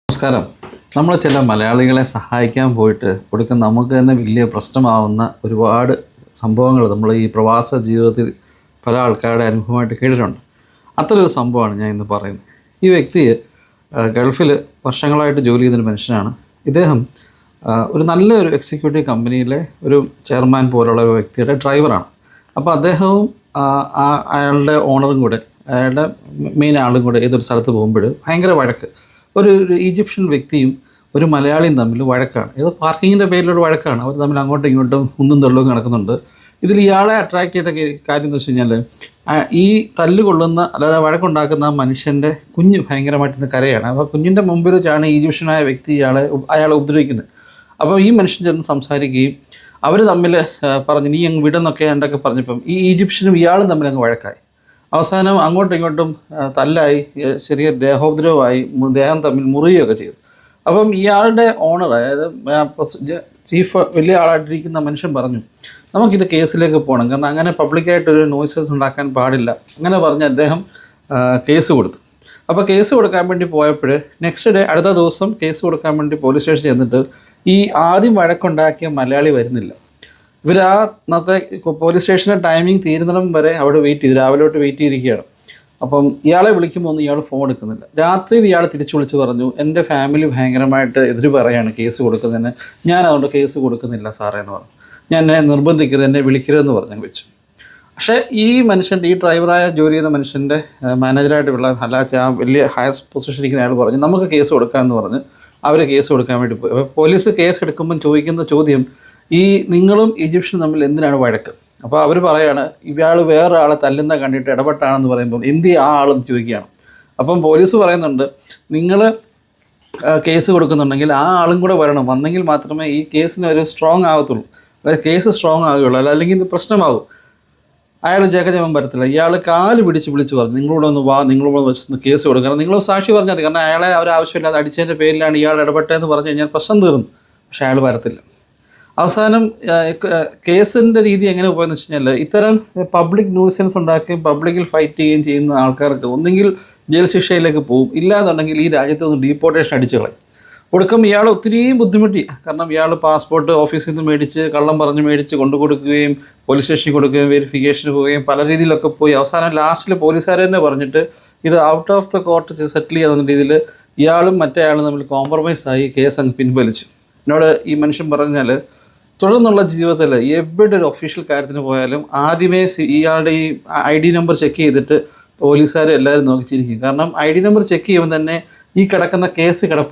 നമസ്കാരം. നമ്മൾ ചില മലയാളികളെ സഹായിക്കാൻ പോയിട്ട് കൊടുക്കുന്ന നമുക്ക് തന്നെ വലിയ പ്രശ്നമാവുന്ന ഒരുപാട് സംഭവങ്ങൾ നമ്മൾ ഈ പ്രവാസ ജീവിതത്തിൽ പല ആൾക്കാരുടെ അനുഭവമായിട്ട് കേട്ടിട്ടുണ്ട്. അത്തരൊരു സംഭവമാണ് ഞാൻ ഇന്ന് പറയുന്നത്. ഈ വ്യക്തി ഗൾഫിൽ വർഷങ്ങളായിട്ട് ജോലി ചെയ്യുന്നൊരു മനുഷ്യനാണ്. ഇദ്ദേഹം ഒരു നല്ലൊരു എക്സിക്യൂട്ടീവ് കമ്പനിയിലെ ഒരു ചെയർമാൻ പോലുള്ള ഒരു വ്യക്തിയുടെ ഡ്രൈവറാണ്. അപ്പോൾ അദ്ദേഹവും അയാളുടെ ഓണറും കൂടെ, അയാളുടെ മെയിൻ ആളും കൂടെ ഏതൊരു സ്ഥലത്ത് പോകുമ്പോൾ ഭയങ്കര വഴക്ക്. ഒരു ഈജിപ്ഷ്യൻ വ്യക്തിയും ഒരു മലയാളിയും തമ്മിൽ വഴക്കാണ്. ഇത് പാർക്കിങ്ങിൻ്റെ പേരിലൊരു വഴക്കാണ്. അവർ തമ്മിൽ അങ്ങോട്ടും ഇങ്ങോട്ടും ഉന്തും തള്ളും നടക്കുന്നുണ്ട്. ഇതിൽ ഇയാളെ അട്രാക്റ്റ് ചെയ്ത കാര്യം എന്ന് വെച്ച് കഴിഞ്ഞാൽ ഈ തല്ലുകൊള്ളുന്ന അല്ലാതെ വഴക്കുണ്ടാക്കുന്ന ആ മനുഷ്യൻ്റെ കുഞ്ഞ് ഭയങ്കരമായിട്ട് കരയാണ്. അപ്പോൾ കുഞ്ഞിൻ്റെ മുമ്പിൽ വെച്ചാണ് ഈജിപ്ഷ്യനായ വ്യക്തി അയാളെ ഉപദ്രവിക്കുന്നത്. അപ്പോൾ ഈ മനുഷ്യൻ ചെന്ന് സംസാരിക്കുകയും അവർ തമ്മിൽ പറഞ്ഞ് നീ അങ്ങ് വിടുന്നൊക്കെ എന്തൊക്കെ പറഞ്ഞപ്പം ഈ ഈജിപ്ഷ്യനും ഇയാളും തമ്മിൽ അങ്ങ് വഴക്കായി. അവസാനം അങ്ങോട്ടും ഇങ്ങോട്ടും തല്ലായി, ചെറിയ ദേഹോപദ്രവമായി, ദേഹം തമ്മിൽ മുറിയുകയൊക്കെ ചെയ്തു. അപ്പം ഇയാളുടെ ഓണർ, അതായത് ചീഫ് വലിയ ആളായിട്ടിരിക്കുന്ന മനുഷ്യൻ പറഞ്ഞു നമുക്കിത് കേസിലേക്ക് പോകണം, കാരണം അങ്ങനെ പബ്ലിക്കായിട്ടൊരു നോയ്സസ് ഉണ്ടാക്കാൻ പാടില്ല. അങ്ങനെ പറഞ്ഞ് അദ്ദേഹം കേസ് കൊടുത്തു. അപ്പോൾ കേസ് കൊടുക്കാൻ വേണ്ടി പോയപ്പോൾ നെക്സ്റ്റ് ഡേ, അടുത്ത ദിവസം കേസ് കൊടുക്കാൻ വേണ്ടി പോലീസ് സ്റ്റേഷനിൽ ചെന്നിട്ട് ഈ ആദ്യം വഴക്കുണ്ടാക്കിയ മലയാളി വരുന്നില്ല. ഇവർ അന്നത്തെ പോലീസ് സ്റ്റേഷൻ്റെ ടൈമിംഗ് തീരുന്നിടം വരെ അവിടെ വെയിറ്റ് ചെയ്തു, രാവിലെ തൊട്ട് വെയിറ്റ് ചെയ്തിരിക്കുകയാണ്. അപ്പം ഇയാളെ വിളിക്കുമ്പോൾ ഒന്നും ഇയാൾ ഫോൺ എടുക്കുന്നില്ല. രാത്രിയിൽ ഇയാൾ തിരിച്ചു വിളിച്ച് പറഞ്ഞു എൻ്റെ ഫാമിലി ഭയങ്കരമായിട്ട് എതിര് പറയാണ് കേസ് കൊടുക്കുന്നതിന്, ഞാൻ അതുകൊണ്ട് കേസ് കൊടുക്കുന്നില്ല സാറേ എന്ന് പറഞ്ഞു. ഞാൻ എന്നെ നിർബന്ധിക്കരുത്, എന്നെ വിളിക്കരുതെന്ന് പറഞ്ഞു വെച്ചു. പക്ഷേ ഈ മനുഷ്യൻ്റെ, ഈ ഡ്രൈവറായ ജോലി ചെയ്യുന്ന മനുഷ്യൻ്റെ മാനേജറായിട്ടുള്ള ആ വലിയ ഹയർ പൊസിഷൻ ഇരിക്കുന്ന അയാൾ പറഞ്ഞു നമുക്ക് കേസ് കൊടുക്കാമെന്ന് പറഞ്ഞ് അവർ കേസ് കൊടുക്കാൻ വേണ്ടി പോയി. അപ്പോൾ പോലീസ് കേസ് എടുക്കുമ്പം ചോദിക്കുന്ന ചോദ്യം ഈ നിങ്ങളും ഈജിപ്ഷ്യനും തമ്മിൽ എന്തിനാണ് വഴക്ക്? അപ്പോൾ അവർ പറയാണ് ഇയാൾ വേറെ ആളെ തല്ലുന്ന കണ്ടിട്ട് ഇടപെട്ടാണെന്ന് പറയുമ്പോൾ എന്ത് ആ ആളെന്ന് ചോദിക്കുകയാണ്. അപ്പം പോലീസ് പറയുന്നുണ്ട് നിങ്ങൾ കേസ് കൊടുക്കുന്നുണ്ടെങ്കിൽ ആ ആളും കൂടെ വരണം, വന്നെങ്കിൽ മാത്രമേ ഈ കേസിന് ഒരു സ്ട്രോങ് ആകത്തുള്ളൂ, അതായത് കേസ് സ്ട്രോങ് ആകുകയുള്ളൂ, അല്ലെങ്കിൽ ഇത് പ്രശ്നമാകും. അയാൾ ജഗജമം വരത്തില്ല. ഇയാൾ കാല് വിളിച്ച് പറഞ്ഞു നിങ്ങളോട് ഒന്ന് വാ, നിങ്ങളോട് വെച്ച് കേസ് കൊടുക്കണം, നിങ്ങൾ സാക്ഷി പറഞ്ഞാൽ മതി, കാരണം അയാളെ ആവശ്യമില്ലാതെ അടിച്ചതിൻ്റെ പേരിലാണ് ഇയാൾ ഇടപെട്ടതെന്ന് പറഞ്ഞു കഴിഞ്ഞാൽ പ്രശ്നം തീർന്നു. പക്ഷേ അയാൾ വരത്തില്ല. അവസാനം കേസിൻ്റെ രീതി എങ്ങനെ പോയെന്ന് വെച്ച് കഴിഞ്ഞാൽ ഇത്തരം പബ്ലിക് ന്യൂസൻസ് ഉണ്ടാക്കുകയും പബ്ലിക്കിൽ ഫൈറ്റ് ചെയ്യുകയും ചെയ്യുന്ന ആൾക്കാർക്ക് ഒന്നെങ്കിൽ ജയിൽ ശിക്ഷയിലേക്ക് പോകും, ഇല്ലാന്നുണ്ടെങ്കിൽ ഈ രാജ്യത്ത് ഒന്ന് ഡീപ്പോർട്ടേഷൻ അടിച്ചു കളയും. ഒടുക്കം ഇയാൾ ഒത്തിരിയും ബുദ്ധിമുട്ടി. കാരണം ഇയാൾ പാസ്പോർട്ട് ഓഫീസിൽ നിന്ന് മേടിച്ച് കള്ളം പറഞ്ഞ് മേടിച്ച് കൊണ്ടു കൊടുക്കുകയും പോലീസ് സ്റ്റേഷനിൽ കൊടുക്കുകയും വെരിഫിക്കേഷന് പോവുകയും പല രീതിയിലൊക്കെ പോയി അവസാനം ലാസ്റ്റിൽ പോലീസുകാർ തന്നെ പറഞ്ഞിട്ട് ഇത് ഔട്ട് ഓഫ് ദ കോർട്ട് സെറ്റിൽ ചെയ്യുന്ന രീതിയിൽ ഇയാളും മറ്റേ ആളും തമ്മിൽ കോംപ്രമൈസായി കേസ് അങ്ങ് പിൻവലിച്ചു. എന്നോട് ഈ മനുഷ്യൻ പറഞ്ഞാൽ തുടർന്നുള്ള ജീവിതത്തിൽ എവിടെ ഒരു ഒഫീഷ്യൽ കാര്യത്തിന് പോയാലും ആദ്യമേ ഇയാളുടെ ഈ ID നമ്പർ ചെക്ക് ചെയ്തിട്ട് പോലീസുകാർ എല്ലാവരും നോക്കിച്ചിരിക്കും. കാരണം ID നമ്പർ ചെക്ക് ചെയ്യുമ്പോൾ തന്നെ ഈ കിടക്കുന്ന കേസ് കിടപ്പുണ്ട്.